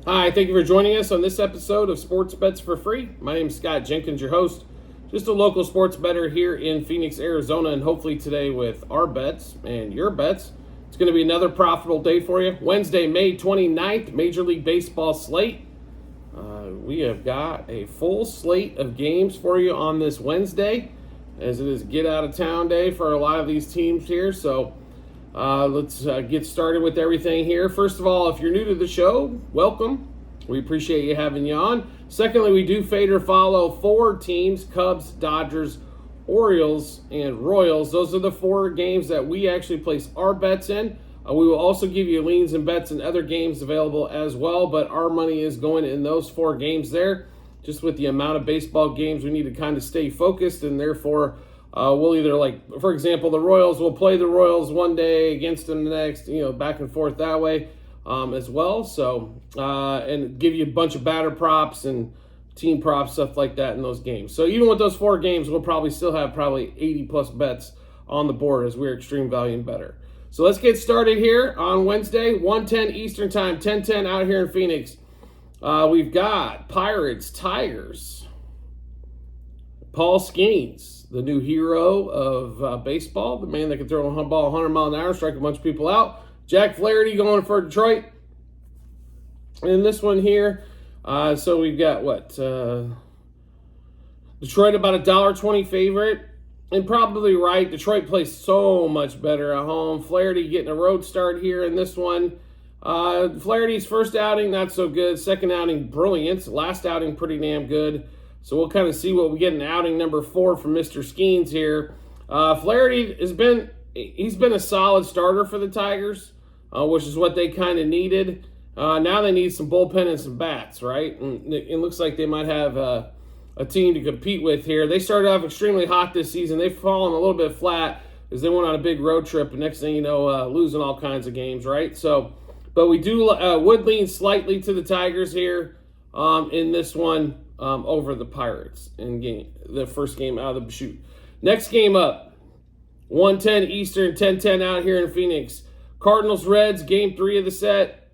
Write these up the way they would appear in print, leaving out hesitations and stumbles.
Hi, thank you for joining us on this episode of Sports Bets for Free. My name is Scott Jenkins, your host. Just a local sports bettor here in Phoenix, Arizona, and hopefully today with our bets and your bets, it's going to be another profitable day for you. Wednesday, May 29th, Major League Baseball slate. We have got a full slate of games for you on this Wednesday, as it is get out of town day for a lot of these teams here. So let's get started with everything here. First of all, if you're new to the show, welcome. We appreciate you having you on. Secondly, we do fade or follow four teams: Cubs, Dodgers, Orioles, and Royals. Those are the four games that we actually place our bets in. We will also give you leans and bets and other games available as well, but our money is going in those four games there. Just with the amount of baseball games, we need to kind of stay focused, and therefore we'll either, for example, the Royals, will play the Royals one day, against them the next, back and forth that way as well. So, and give you a bunch of batter props and team props, stuff like that in those games. So even with those four games, we'll probably still have 80 plus bets on the board, as we're extreme value and better. So let's get started here on Wednesday, 1:10 Eastern Time, 10:10 out here in Phoenix. We've got Pirates, Tigers, Paul Skeens, the new hero of baseball, the man that can throw a ball 100 mile an hour, strike a bunch of people out. Jack Flaherty going for Detroit. And this one here, so we've got Detroit about a $1.20 favorite. And probably right, Detroit plays so much better at home. Flaherty getting a road start here in this one. Flaherty's first outing, not so good. Second outing, brilliant. Last outing, pretty damn good. So we'll kind of see what we get in outing number 4 from Mr. Skeens here. Flaherty he's been a solid starter for the Tigers, which is what they kind of needed. Now they need some bullpen and some bats, right? And it looks like they might have a team to compete with here. They started off extremely hot this season. They've fallen a little bit flat as they went on a big road trip, and next thing you know, losing all kinds of games, right? So, but we do would lean slightly to the Tigers here in this one over the Pirates in the first game out of the chute. Next game up, 1:10 Eastern, 10:10 out here in Phoenix. Cardinals Reds, game 3 of the set,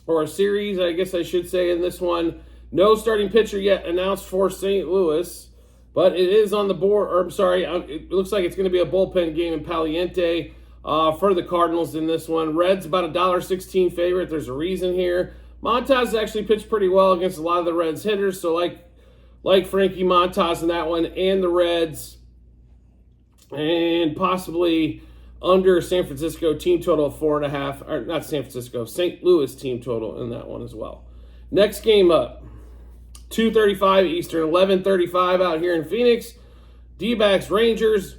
or a series, I guess I should say, in this one. No starting pitcher yet announced for St. Louis, but it is on the board. It looks like it's going to be a bullpen game in Paliente for the Cardinals in this one. Reds about a $1.16 favorite. There's a reason here. Montas actually pitched pretty well against a lot of the Reds hitters, so like Frankie Montas in that one, and the Reds, and possibly under San Francisco team total of 4.5, or not San Francisco, St. Louis team total in that one as well. Next game up, 2:35 Eastern, 11:35 out here in Phoenix. D-backs Rangers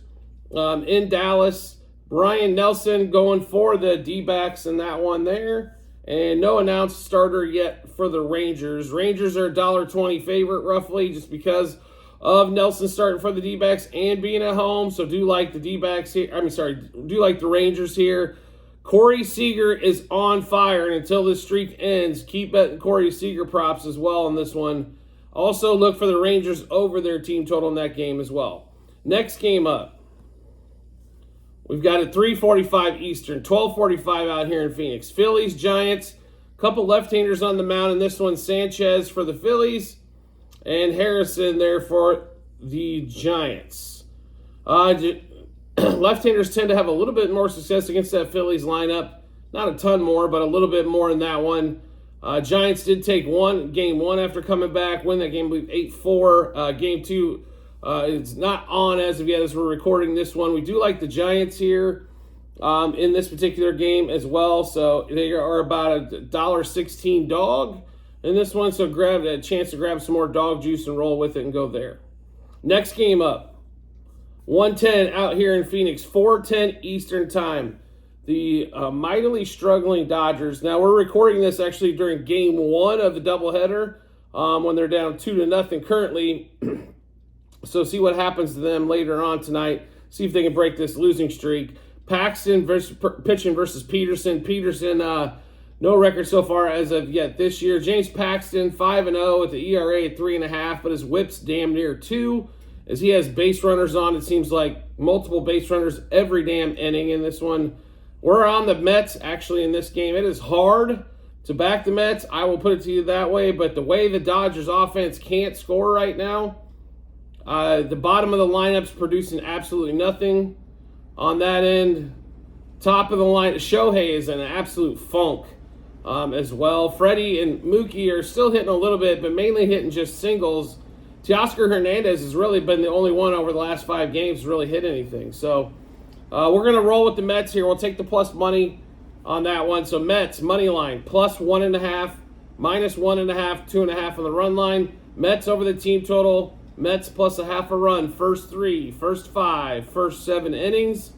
in Dallas. Brian Nelson going for the D-backs in that one there. And no announced starter yet for the Rangers. Rangers are a $1.20 favorite roughly, just because of Nelson starting for the D-backs and being at home. So do like the D-backs here. Do like the Rangers here. Corey Seager is on fire, and until this streak ends, keep betting Corey Seager props as well in this one. Also look for the Rangers over their team total in that game as well. Next game up, we've got a 3:45 Eastern, 12:45 out here in Phoenix. Phillies, Giants, couple left-handers on the mound in this one. Sanchez for the Phillies and Harrison there for the Giants. Left-handers tend to have a little bit more success against that Phillies lineup. Not a ton more, but a little bit more in that one. Giants did take game 1 after coming back, win that game, I believe, 8-4. Game 2 it's not on as of yet as we're recording this one. We do like the Giants here in this particular game as well. So they are about a $1.16 dog in this one. So grab a chance to grab some more dog juice and roll with it and go there. Next game up, 1:10 out here in Phoenix, 4:10 Eastern Time. The mightily struggling Dodgers. Now, we're recording this actually during game 1 of the doubleheader when they're down 2-0 currently. So see what happens to them later on tonight. See if they can break this losing streak. Paxton pitching versus Peterson. Peterson, no record so far as of yet this year. James Paxton, 5-0 with the ERA at 3.5, but his whip's damn near 2. As he has base runners on, it seems like multiple base runners every damn inning in this one. We're on the Mets, actually, in this game. It is hard to back the Mets. I will put it to you that way. But the way the Dodgers offense can't score right now, the bottom of the lineup's producing absolutely nothing on that end. Top of the line, Shohei is in an absolute funk as well. Freddie and Mookie are still hitting a little bit, but mainly hitting just singles. Teoscar Hernandez has really been the only one over the last 5 games to really hit anything. So we're going to roll with the Mets here. We'll take the plus money on that one. So Mets, money line, plus 1.5, minus 1.5, 2.5 on the run line. Mets over the team total. Mets plus 0.5 run, first 3, first 5, first 7 innings.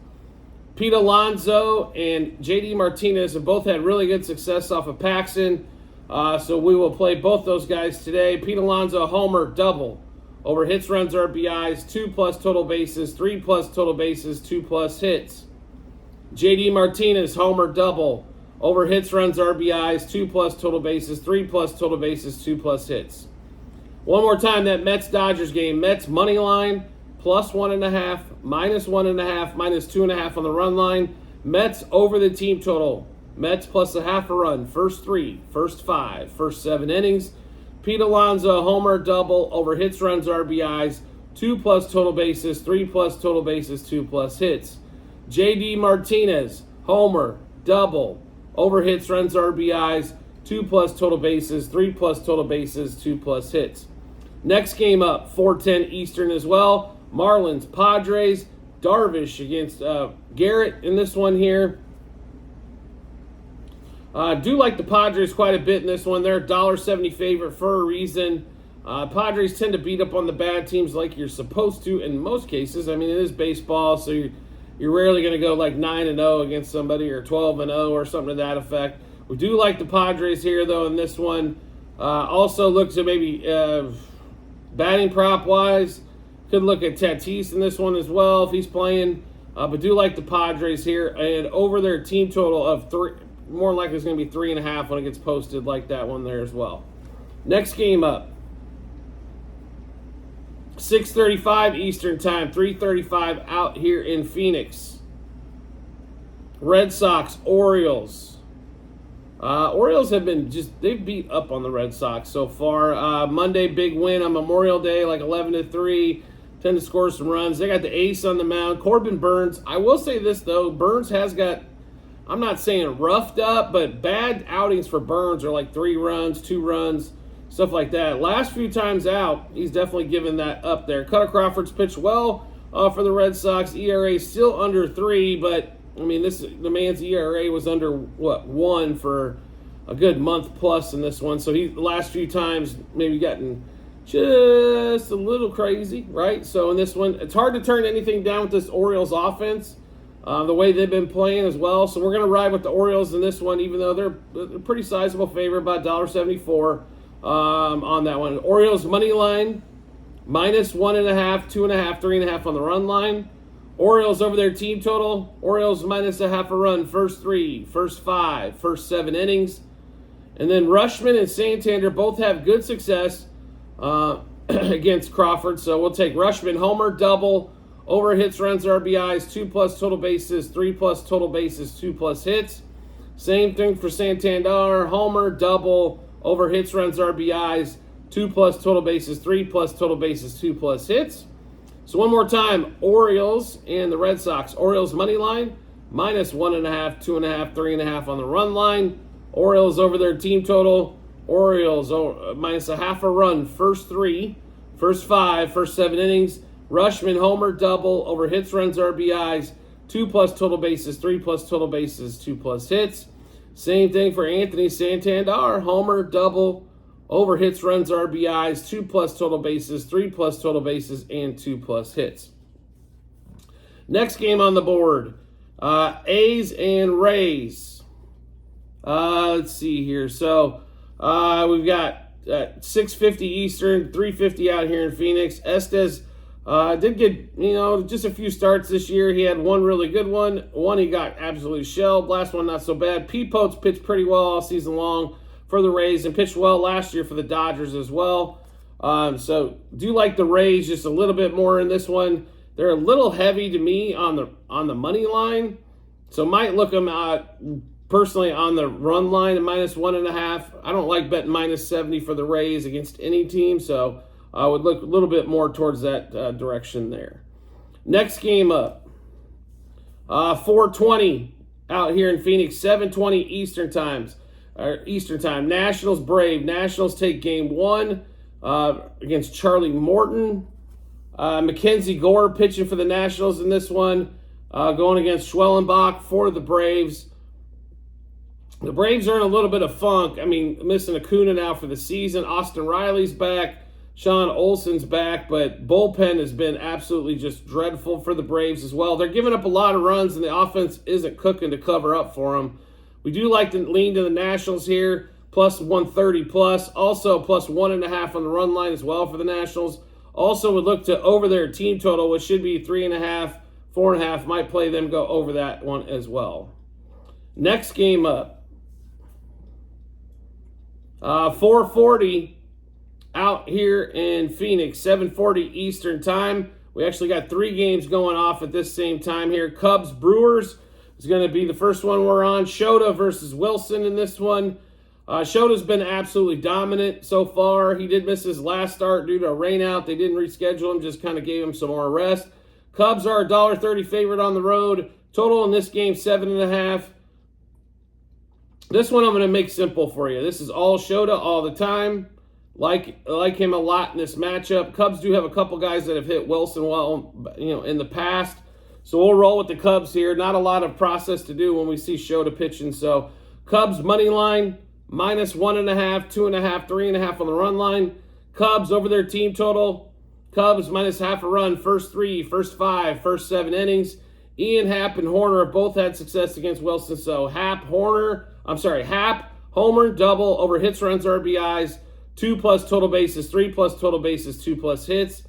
Pete Alonso and J.D. Martinez have both had really good success off of Paxton. So we will play both those guys today. Pete Alonso, homer, double. Over hits, runs, RBIs, 2+ total bases, 3+ total bases, 2+ hits. J.D. Martinez, homer, double. Over hits, runs, RBIs, 2+ total bases, 3+ total bases, 2+ hits. One more time, that Mets-Dodgers game. Mets money line, plus 1.5, minus 1.5, minus 2.5 on the run line. Mets over the team total. Mets plus 0.5 run, first 3, first 5, first 7 innings. Pete Alonso, homer, double, over hits, runs, RBIs, 2+ total bases, 3+ total bases, 2+ hits. J.D. Martinez, homer, double, over hits, runs, RBIs, 2+ total bases, 3+ total bases, 2+ hits. Next game up, 4:10 Eastern as well. Marlins, Padres, Darvish against Garrett in this one here. Do like the Padres quite a bit in this one. They're a $1.70 favorite for a reason. Padres tend to beat up on the bad teams like you're supposed to in most cases. I mean, it is baseball, so you're rarely going to go like 9-0 against somebody or 12-0 or something to that effect. We do like the Padres here, though, in this one. Also looks at maybe batting prop-wise. Could look at Tatis in this one as well if he's playing. But do like the Padres here. And over their team total of 3, more likely it's going to be 3.5 when it gets posted like that one there as well. Next game up. 6:35 Eastern Time, 3:35 out here in Phoenix. Red Sox, Orioles. Orioles have been they've beat up on the Red Sox so far. Monday, big win on Memorial Day, like 11-3. Tend to score some runs. They got the ace on the mound, Corbin Burns. I will say this, though. Burns has got, I'm not saying roughed up, but bad outings for Burns are like 3 runs, 2 runs, stuff like that. Last few times out, he's definitely given that up there. Cutter Crawford's pitched well for the Red Sox. ERA still under 3, but I mean, the man's ERA was under, 1 for a good month plus in this one. So the last few times maybe gotten just a little crazy, right? So in this one, it's hard to turn anything down with this Orioles offense, the way they've been playing as well. So we're going to ride with the Orioles in this one, even though they're a pretty sizable favorite, about $1.74 on that one. Orioles money line, minus 1.5, 2.5, 3.5 on the run line. Orioles over their team total. Orioles minus 0.5 run, first 3, first 5, first 7 innings. And then Rushman and Santander both have good success against Crawford. So we'll take Rushman, homer, double, over hits, runs, RBIs, 2+ total bases, 3+ total bases, 2+ hits. Same thing for Santander, homer, double, over hits, runs, RBIs, 2+ total bases, 3+ total bases, 2+ hits. So one more time, Orioles and the Red Sox. Orioles money line, minus 1.5, 2.5, 3.5 on the run line. Orioles over their team total. Orioles minus 0.5 run, first 3, first 5, first 7 innings. Rushman, homer, double, over hits, runs, RBIs, 2+ total bases, 3+ total bases, 2+ hits. Same thing for Anthony Santander, homer, double, over hits, runs, RBIs, 2+ total bases, 3+ total bases, and 2+ hits. Next game on the board, A's and Rays. Let's see here. So we've got 6:50 Eastern, 3:50 out here in Phoenix. Estes did get, just a few starts this year. He had one really good one. One he got absolutely shelled. Last one not so bad. Peepote's pitched pretty well all season long for the Rays and pitched well last year for the Dodgers as well. So do like the Rays just a little bit more in this one. They're a little heavy to me on the money line, so might look them personally on the run line at -1.5. I don't like betting -70 for the Rays against any team, so I would look a little bit more towards that direction there. Next game up, 4:20 out here in Phoenix, 7:20 Eastern time. Nationals Brave. Nationals take game 1 against Charlie Morton. Mackenzie Gore pitching for the Nationals in this one, going against Schwellenbach for the Braves. The Braves are in a little bit of funk. I mean, missing Acuna now for the season. Austin Riley's back. Sean Olsen's back, but bullpen has been absolutely just dreadful for the Braves as well. They're giving up a lot of runs, and the offense isn't cooking to cover up for them. We do like to lean to the Nationals here, plus 130 plus. Also, plus 1.5 on the run line as well for the Nationals. Also, would look to over their team total, which should be 3.5, 4.5. Might play them go over that one as well. Next game up. 4:40 out here in Phoenix, 7:40 Eastern time. We actually got 3 games going off at this same time here. Cubs Brewers is going to be the first one we're on. Shota versus Wilson in this one. Shota's been absolutely dominant so far. He did miss his last start due to a rainout. They didn't reschedule him, just kind of gave him some more rest. Cubs are a $1.30 favorite on the road. Total in this game, 7.5. This one I'm going to make simple for you. This is all Shota all the time. Like him a lot in this matchup. Cubs do have a couple guys that have hit Wilson well, in the past. So we'll roll with the Cubs here. Not a lot of process to do when we see Shota pitching. So Cubs money line, -1.5, 2.5, 3.5 on the run line. Cubs over their team total. Cubs minus half a run, first 3, first 5, first 7 innings. Ian Happ and Horner have both had success against Wilson. So Happ, homer, double over hits, runs, RBIs, 2+ total bases, 3+ total bases, 2+ hits.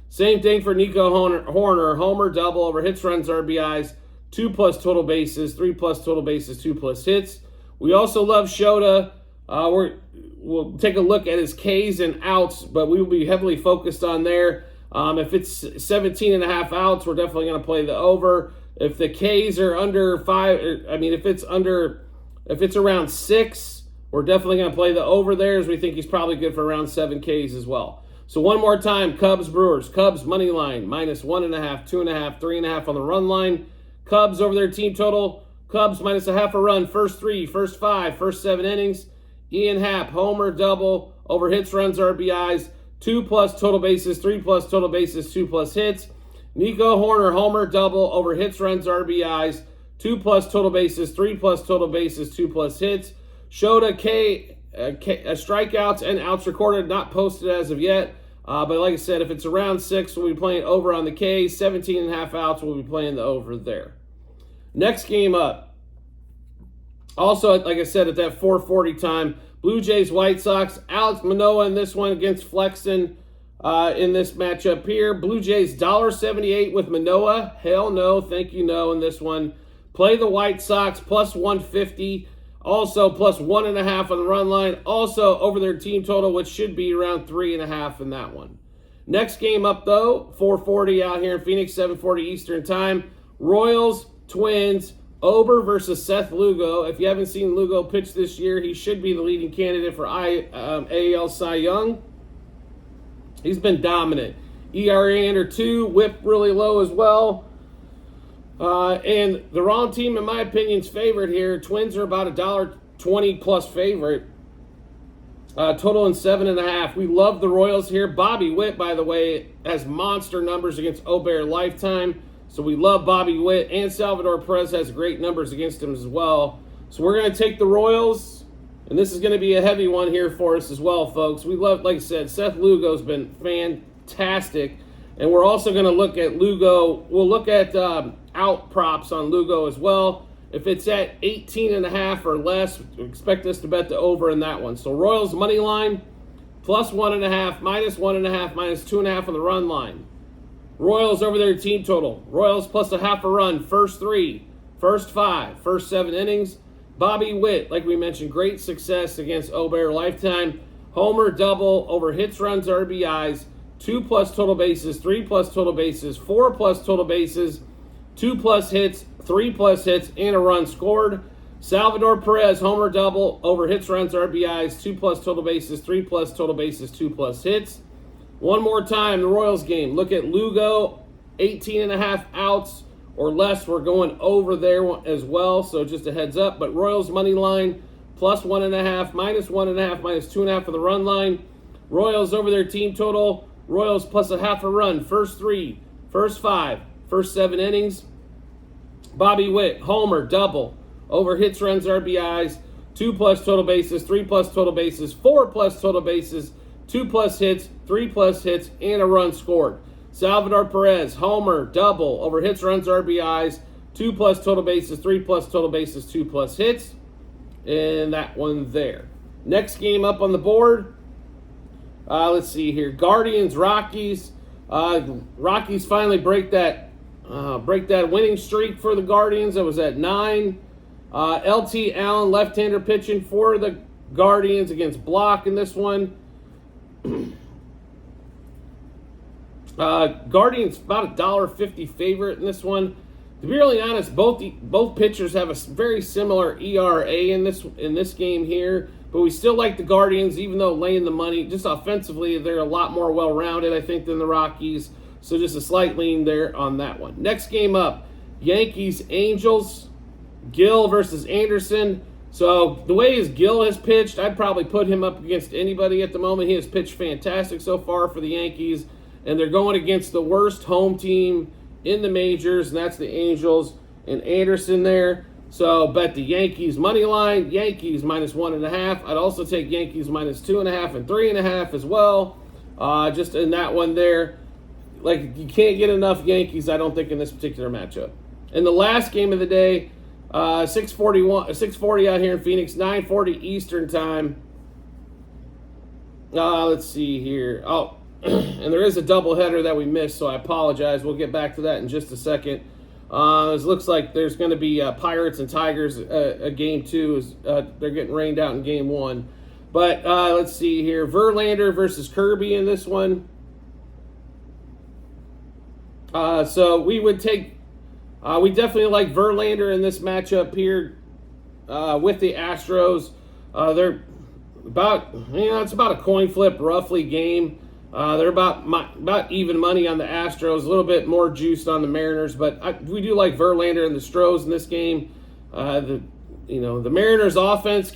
Same thing for Nico Horner, homer, double over hits, runs, RBIs, 2+ total bases, 3+ total bases, 2+ hits. We also love Shota. We'll take a look at his Ks and outs, but we will be heavily focused on there. If it's 17.5 outs, we're definitely going to play the over. If the Ks are under 5, if it's around 6, we're definitely going to play the over there, as we think he's probably good for around 7 Ks as well. So one more time, Cubs Brewers. Cubs money line, -1.5, 2.5, 3.5 on the run line. Cubs over their team total. Cubs -0.5 a run, first 3, first 5, first 7 innings. Ian Happ, homer, double over hits, runs, RBIs, 2+ total bases, 3+ total bases, 2+ hits. Nico Horner, homer, double over hits, runs, RBIs, 2+ total bases, 3+ total bases, 2+ hits. Shota strikeouts and outs recorded, not posted as of yet. But like I said, if it's around 6, we'll be playing over on the K. 17.5 outs, we'll be playing the over there. Next game up. Also, like I said, at that 4:40 time, Blue Jays, White Sox. Alex Manoah in this one against Flexen in this matchup here. Blue Jays, $1.78 with Manoah. Hell no, thank you, no in this one. Play the White Sox, +150. Also, +1.5 on the run line. Also, over their team total, which should be around 3.5 in that one. Next game up, though, 4:40 out here in Phoenix, 7:40 Eastern time. Royals, Twins, Ober versus Seth Lugo. If you haven't seen Lugo pitch this year, he should be the leading candidate for AL Cy Young. He's been dominant. ERA under 2, whip really low as well. And the wrong team, in my opinion, is favored here. Twins are about $1.20 plus favorite. Total in 7.5. We love the Royals here. Bobby Witt, by the way, has monster numbers against Ober Lifetime. So we love Bobby Witt, and Salvador Perez has great numbers against him as well. So we're going to take the Royals, and this is going to be a heavy one here for us as well, folks. We love, like I said, Seth Lugo's been fantastic. And we're also going to look at Lugo. We'll look at out props on Lugo as well. If it's at 18.5 or less, expect us to bet the over in that one. So Royals money line, +1.5, -1.5, -2.5 on the run line. Royals over their team total. Royals +0.5 a run, first 3, first 5, first 7 innings. Bobby Witt, like we mentioned, great success against Ober Lifetime. Homer, double over hits, runs, RBIs, 2+ total bases, 3+ total bases, 4+ total bases, 2+ hits, 3+ hits, and a run scored. Salvador Perez, homer double, over hits, runs, RBIs, 2+ total bases, 3+ total bases, 2+ hits. One more time, the Royals game. Look at Lugo, 18.5 outs or less. We're going over there as well, so just a heads up. But Royals money line, +1.5, -1.5, -2.5 for the run line. Royals over their team total. Royals +0.5 run. First 3, first 5, first 7 innings. Bobby Witt, homer, double, over hits, runs, RBIs, 2+ total bases, 3+ total bases, 4+ total bases, 2+ hits, 3+ hits, and a run scored. Salvador Perez, homer, double, over hits, runs, RBIs, 2+ total bases, 3+ total bases, 2+ hits, and that one there. Next game up on the board. Let's see here. Guardians, Rockies. Rockies finally break that winning streak for the Guardians. It was at 9. LT Allen, left-hander pitching for the Guardians against Block in this one. Guardians about $1.50 favorite in this one. To be really honest, both pitchers have a very similar ERA in this game here, but we still like the Guardians, even though laying the money. Just offensively, they're a lot more well-rounded, I think, than the Rockies. So just a slight lean there on that one. Next game up, Yankees, Angels, Gill versus Anderson. So the way Gill has pitched, I'd probably put him up against anybody at the moment. He has pitched fantastic so far for the Yankees, and they're going against the worst home team in the majors, and that's the Angels and Anderson there. So bet the Yankees money line, Yankees -1.5. I'd also take Yankees -2.5 and 3.5 as well. Just in that one there. Like, you can't get enough Yankees, I don't think, in this particular matchup. And the last game of the day, 6:40 out here in Phoenix, 9:40 Eastern time. Let's see here. Oh, and there is a doubleheader that we missed, so I apologize. We'll get back to that in just a second. It looks like there's going to be Pirates and Tigers a game 2. They're getting rained out in game 1. But let's see here. Verlander versus Kirby in this one. So we would take, we definitely like Verlander in this matchup here with the Astros. They're about, it's about a coin flip roughly game. They're about even money on the Astros, a little bit more juiced on the Mariners, but we do like Verlander and the Stros in this game. The Mariners offense,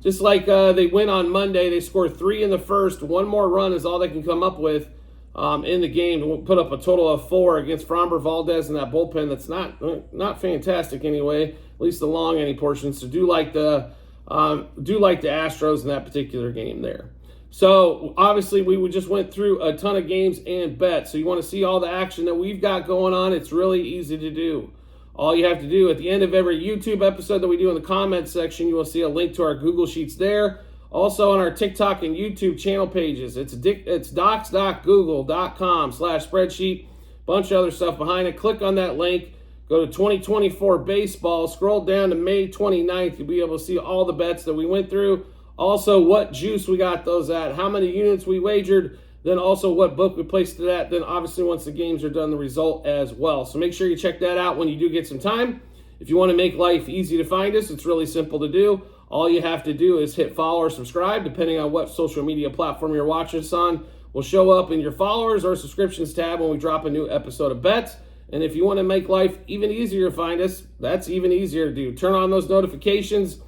just like they win on Monday, they scored 3 in the first. One more run is all they can come up with in the game to put up a total of 4 against Framber Valdez and that bullpen that's not fantastic anyway, at least the long inning portions. So do like the Astros in that particular game there. So obviously we just went through a ton of games and bets. So you want to see all the action that we've got going on. It's really easy to do. All you have to do at the end of every YouTube episode that we do in the comments section, you will see a link to our Google Sheets there. Also on our TikTok and YouTube channel pages. It's docs.google.com/spreadsheet. Bunch of other stuff behind it. Click on that link. Go to 2024 baseball. Scroll down to May 29th. You'll be able to see all the bets that we went through. Also, what juice we got those at, how many units we wagered, then also what book we placed it at, then obviously once the games are done, the result as well. So make sure you check that out when you do get some time. If you want to make life easy to find us, it's really simple to do. All you have to do is hit follow or subscribe, depending on what social media platform you're watching us on. Will show up in your followers or subscriptions tab when we drop a new episode of Bets. And if you want to make life even easier to find us, that's even easier to do. Turn on those notifications.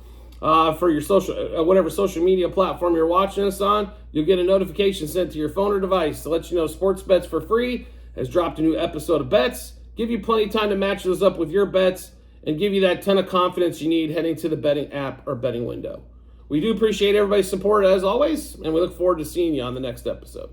For your whatever social media platform you're watching us on, you'll get a notification sent to your phone or device to let you know Sports Bets for Free has dropped a new episode of Bets. Give you plenty of time to match those up with your bets and give you that ton of confidence you need heading to the betting app or betting window. We do appreciate everybody's support as always, and we look forward to seeing you on the next episode.